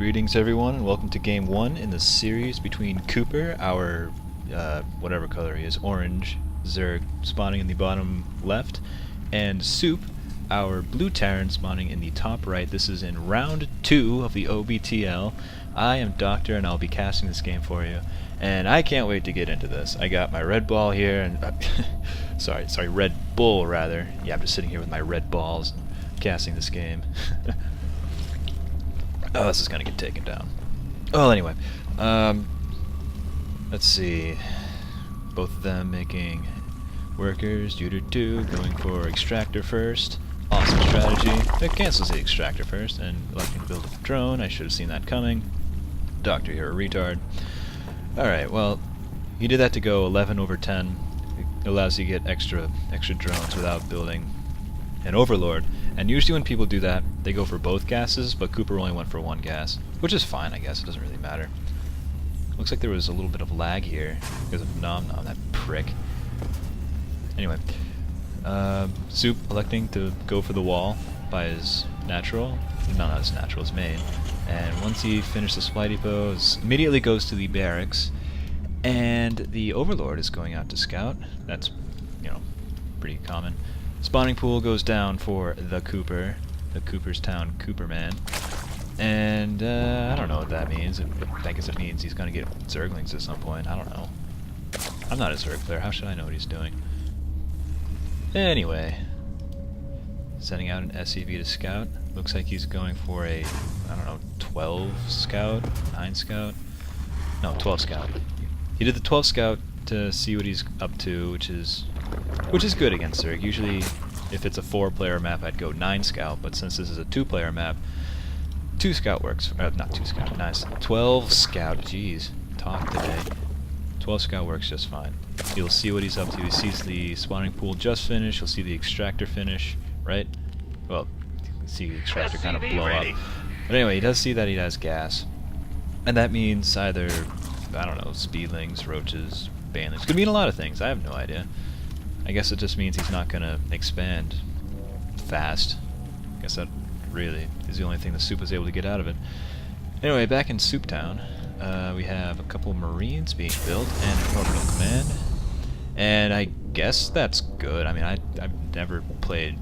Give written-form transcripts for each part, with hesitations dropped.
Greetings everyone and welcome to game 1 in the series between Cooper, our whatever color he is, orange Zerg spawning in the bottom left, and Soup, our blue Terran spawning in the top right. This is in round 2 of the OBTL. I am Doctor and I'll be casting this game for you, and I can't wait to get into this. I got my red ball here and sorry, Red Bull rather. Yeah, I'm just sitting here with my red balls and casting this game. Oh, this is gonna get taken down. Well, anyway, let's see. Both of them making workers, going for extractor first. Awesome strategy. It cancels the extractor first and electing to build a drone. I should have seen that coming. Doctor, you're a retard. Alright, well, he did that to go 11/10. It allows you to get extra drones without building an overlord. And usually when people do that, they go for both gases, but Cooper only went for one gas, which is fine, I guess. It doesn't really matter. Looks like there was a little bit of lag here because of Nom Nom, that prick. Anyway, Soup electing to go for the wall by his natural, no, not his natural, his main. And once he finished the supply depot, immediately goes to the barracks, and the overlord is going out to scout. That's, you know, pretty common. Spawning pool goes down for the Cooper, the Cooperstown Cooperman, and I don't know what that means. I guess it means he's going to get Zerglings at some point. I don't know. I'm not a Zerg player. How should I know what he's doing? Anyway, sending out an SCV to scout. Looks like he's going for a, I don't know, 12 scout, 9 scout? No, 12 scout. He did the 12 scout to see what he's up to, which is good against Zerg. Usually, if it's a 4-player map, I'd go 9 scout, but since this is a 2-player map, 2 scout works. Not 2 scout, nice. 12 scout, jeez, talk today. 12 scout works just fine. He'll see what he's up to. He sees the spawning pool just finish. He'll see the extractor finish, right? Well, see the extractor kind of blow up. But anyway, he does see that he has gas, and that means either, I don't know, speedlings, roaches, banelings. Could mean a lot of things. I have no idea. I guess it just means he's not going to expand fast. I guess that really is the only thing the Soup was able to get out of it. Anyway, back in Soup Town, we have a couple Marines being built and an orbital command. And I guess that's good. I mean, I've never played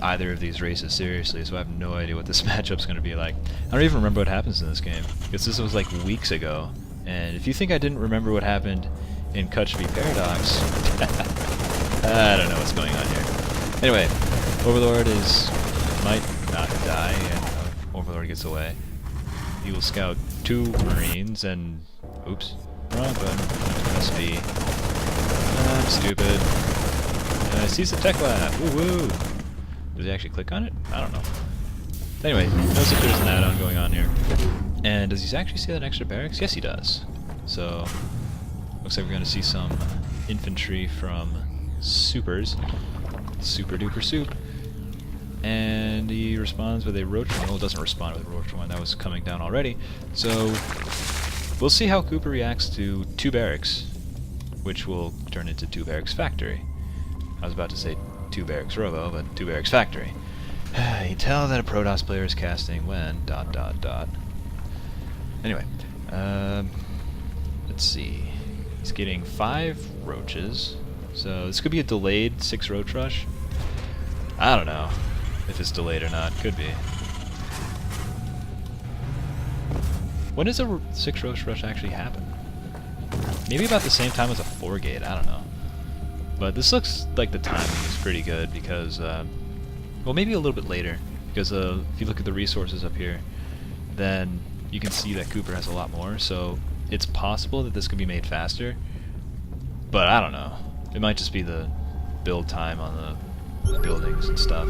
either of these races seriously, so I have no idea what this matchup's going to be like. I don't even remember what happens in this game, because this was like weeks ago. And if you think I didn't remember what happened in Kutch v Paradox, I don't know what's going on here. Anyway, Overlord might not die, and Overlord gets away. He will scout 2 Marines and, oops, wrong button, SV. I'm stupid. Sees the tech lab, woo-woo! Does he actually click on it? I don't know. Anyway, notice if there's an add-on going on here. And does he actually see that extra barracks? Yes, he does. So, looks like we're going to see some infantry from Supers. Super duper Soup. And he responds with a roach one. Well, it doesn't respond with a roach one. That was coming down already. So, we'll see how Cooper reacts to 2 barracks, which will turn into 2 barracks factory. I was about to say 2 barracks robo, but 2 barracks factory. You tell that a Protoss player is casting when ... Anyway, let's see. He's getting 5 roaches, so this could be a delayed 6 roach rush. I don't know if it's delayed or not. Could be. When does a 6 roach rush actually happen? Maybe about the same time as a 4 gate. I don't know. But this looks like the timing is pretty good because, well, maybe a little bit later. Because if you look at the resources up here, then you can see that Cooper has a lot more. So it's possible that this could be made faster. But I don't know. It might just be the build time on the buildings and stuff.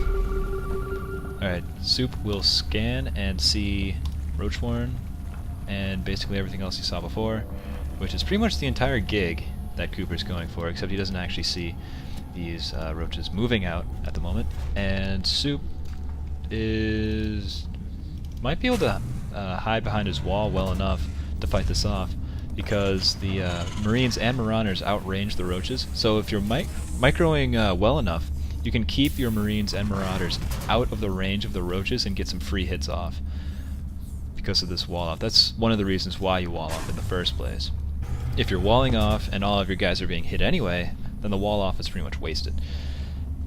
Alright, Soup will scan and see Roachwarren and basically everything else he saw before, which is pretty much the entire gig that Cooper's going for, except he doesn't actually see these roaches moving out at the moment. And Soup might be able to hide behind his wall well enough to fight this off, because the Marines and Marauders outrange the roaches. So if you're microing well enough, you can keep your Marines and Marauders out of the range of the roaches and get some free hits off. because of this wall off. That's one of the reasons why you wall off in the first place. If you're walling off and all of your guys are being hit anyway, then the wall off is pretty much wasted.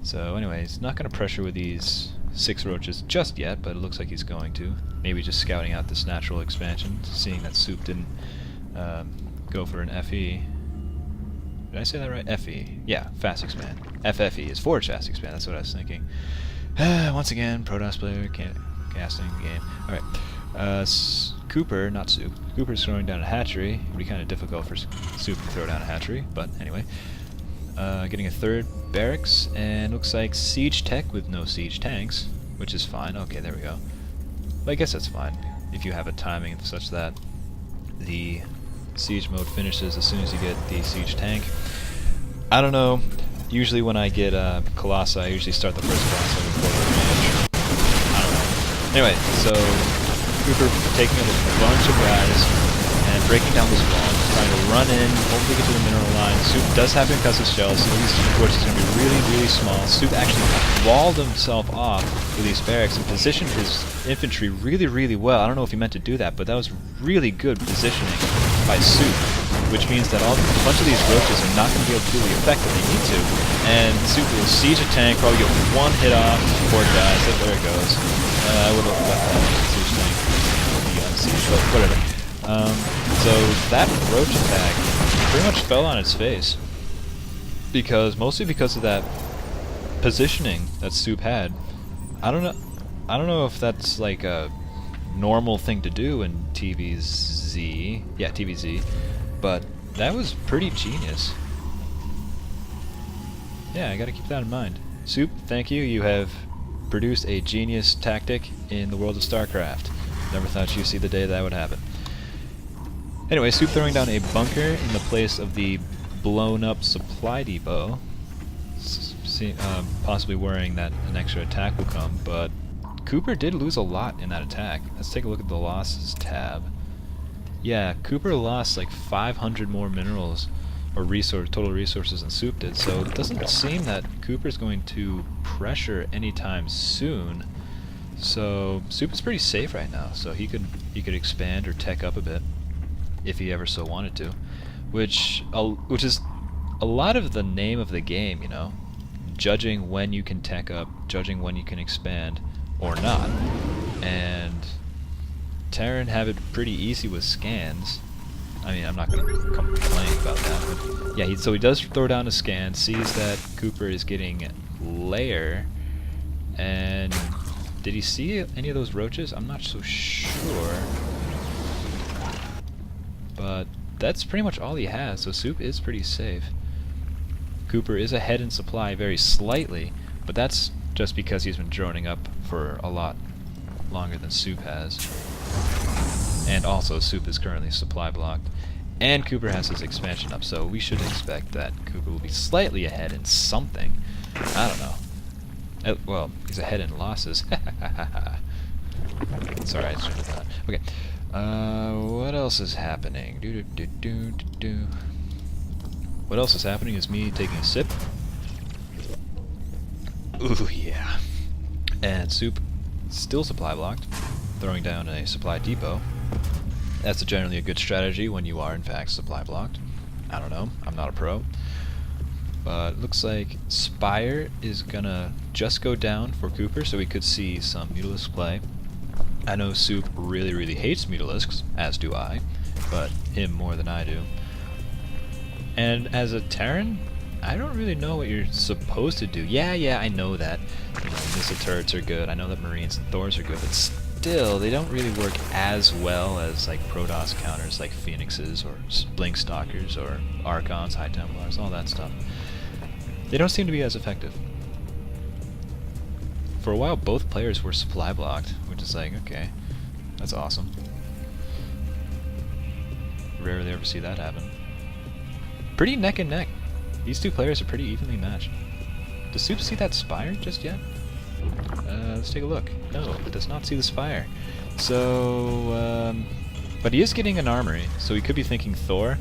So anyways, not going to pressure with these 6 roaches just yet, but it looks like he's going to. Maybe just scouting out this natural expansion, seeing that Soup didn't go for an FE. Did I say that right? FE. Yeah, fast expand. FFE is forward fast expand, that's what I was thinking. Once again, Protoss player, casting the game. Alright. Cooper, not Soup. Cooper's throwing down a hatchery. It would be kind of difficult for Soup to throw down a hatchery, but anyway. Getting a 3rd barracks, and looks like siege tech with no siege tanks, which is fine. Okay, there we go. But I guess that's fine, if you have a timing such that the siege mode finishes as soon as you get the siege tank. I don't know, usually when I get Colossi, I usually start the first Colossi with quarter advantage. I don't know. Anyway, so Cooper taking out a bunch of guys and breaking down this wall, trying to run in, hopefully get to the mineral line. Soup does have concussive shells, so these forts is going to be really, really small. Soup actually walled himself off with these barracks and positioned his infantry really, really well. I don't know if he meant to do that, but that was really good positioning by Soup, which means that a bunch of these roaches are not going to be able to do the effect that they need to. And Soup will siege a tank, probably get 1 hit off, poor guys, there it goes. I would have left that siege tank be unsieged, but whatever. So that roach attack pretty much fell on its face, mostly because of that positioning that Soup had. I don't know if that's like a normal thing to do in TVZ, yeah, TVZ, but that was pretty genius. Yeah, I gotta keep that in mind. Soup, thank you. You have produced a genius tactic in the world of StarCraft. Never thought you'd see the day that would happen. Anyway, Soup throwing down a bunker in the place of the blown up supply depot. Possibly worrying that an extra attack will come, but Cooper did lose a lot in that attack. Let's take a look at the losses tab. Yeah, Cooper lost like 500 more minerals or total resources than Soup did, so it doesn't seem that Cooper's going to pressure anytime soon. So Soup is pretty safe right now, so he could expand or tech up a bit if he ever so wanted to, which is a lot of the name of the game, you know, judging when you can tech up, judging when you can expand or not. And Terran have it pretty easy with scans. I mean, I'm not going to complain about that, but yeah, so he does throw down a scan, sees that Cooper is getting lair, and did he see any of those roaches? I'm not so sure. But that's pretty much all he has, so Soup is pretty safe. Cooper is ahead in supply very slightly, but that's just because he's been droning up for a lot longer than Soup has. And also, Soup is currently supply blocked. And Cooper has his expansion up, so we should expect that Cooper will be slightly ahead in something. I don't know. Well, he's ahead in losses. Sorry, I shouldn't have done. Okay. What else is happening? What else is happening is me taking a sip. Ooh, yeah. And Soup still supply blocked, throwing down a supply depot. That's generally a good strategy when you are in fact supply blocked. I don't know, I'm not a pro. But it looks like Spire is gonna just go down for Cooper, so we could see some Mutalisk play. I know Soup really, really hates Mutalisks, as do I, but him more than I do. And as a Terran, I don't really know what you're supposed to do. Yeah, I know that. You know, missile turrets are good, I know that Marines and Thors are good, but still, they don't really work as well as like Protoss counters like Phoenixes or Blink Stalkers or Archons, High Templars, all that stuff. They don't seem to be as effective. For a while, both players were supply blocked, which is like, okay, that's awesome. Rarely ever see that happen. Pretty neck and neck. These two players are pretty evenly matched. Does Soup see that Spire just yet? Let's take a look. No, it does not see the Spire. So, but he is getting an armory, so he could be thinking Thor,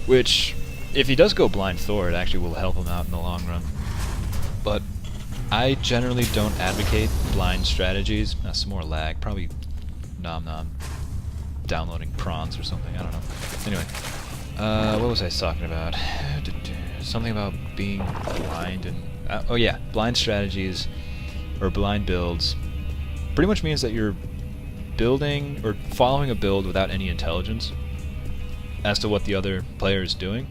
which, if he does go blind Thor, it actually will help him out in the long run. But I generally don't advocate blind strategies. That's some more lag. Probably Nom nom. Downloading prawns or something, I don't know. Anyway, what was I talking about? Something about being blind and... oh yeah, blind strategies, or blind builds, pretty much means that you're building, or following a build without any intelligence as to what the other player is doing.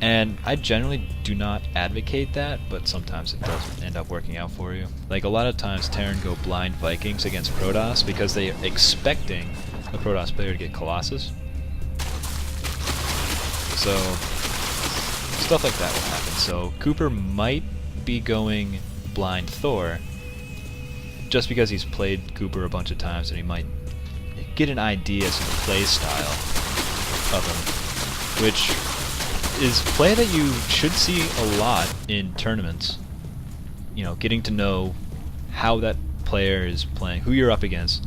And I generally do not advocate that, but sometimes it does end up working out for you. Like, a lot of times Terran go blind Vikings against Protoss because they are expecting a Protoss player to get Colossus. So, stuff like that will happen. So, Cooper might be going blind Thor just because he's played Cooper a bunch of times and he might get an idea as to the play style of him, which is play that you should see a lot in tournaments. You know, getting to know how that player is playing, who you're up against,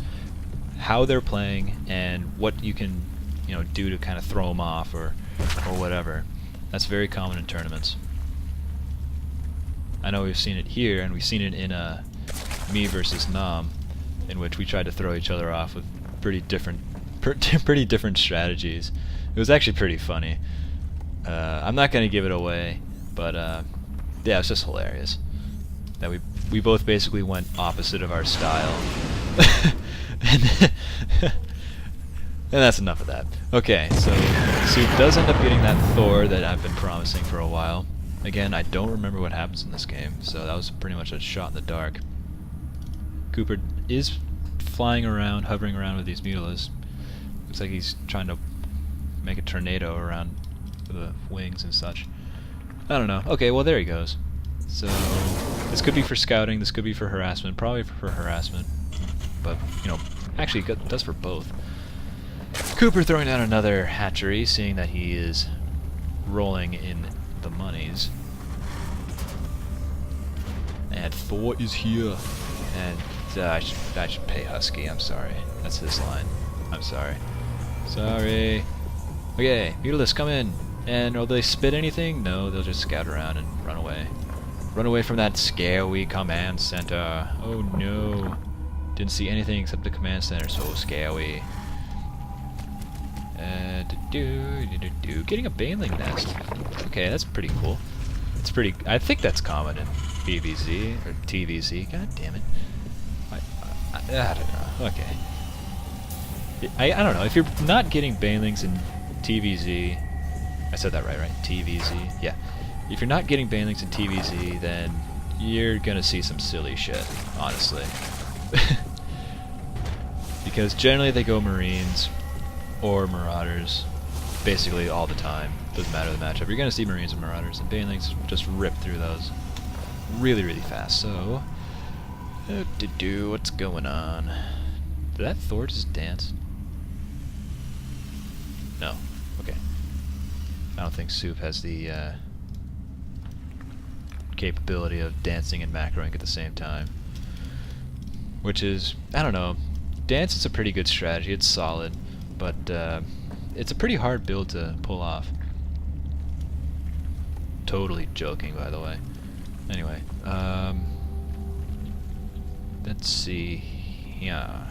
how they're playing, and what you can, you know, do to kind of throw them off or whatever. That's very common in tournaments. I know we've seen it here, and we've seen it in me versus Nam, in which we tried to throw each other off with pretty different strategies. It was actually pretty funny. I'm not going to give it away, but yeah, it's just hilarious that we both basically went opposite of our style. and that's enough of that. Okay, so Soup does end up getting that Thor that I've been promising for a while. Again, I don't remember what happens in this game, so that was pretty much a shot in the dark. Cooper is flying around, hovering around with these Mutilas. Looks like he's trying to make a tornado around the wings and such. I don't know. Okay, well there he goes. So this could be for scouting, this could be for harassment, probably for harassment. But, you know, actually it does for both. Cooper throwing down another hatchery, seeing that he is rolling in the monies. And Thor is here. And I should pay Husky, I'm sorry. That's his line. I'm sorry. Sorry. Okay, Mutilas, come in. And will they spit anything? No, they'll just scout around and run away. Run away from that scary command center. Oh no. Didn't see anything except the command center, so scary. Getting a baneling nest. Okay, that's pretty cool. It's pretty... I think that's common in BVZ, or TVZ. God damn it. I don't know. Okay. I don't know. If you're not getting banelings in TVZ... I said that right? TVZ? Yeah. If you're not getting banelings in TVZ, then you're gonna see some silly shit, honestly. Because generally they go Marines or Marauders basically all the time. Doesn't matter the matchup. You're gonna see Marines and Marauders, and banelings just rip through those really, really fast. So, what's going on? Did that Thor just dance? No. Okay. I don't think Soup has the capability of dancing and macroing at the same time. Which is, I don't know, dance is a pretty good strategy, it's solid, but it's a pretty hard build to pull off. Totally joking, by the way. Anyway, let's see, yeah.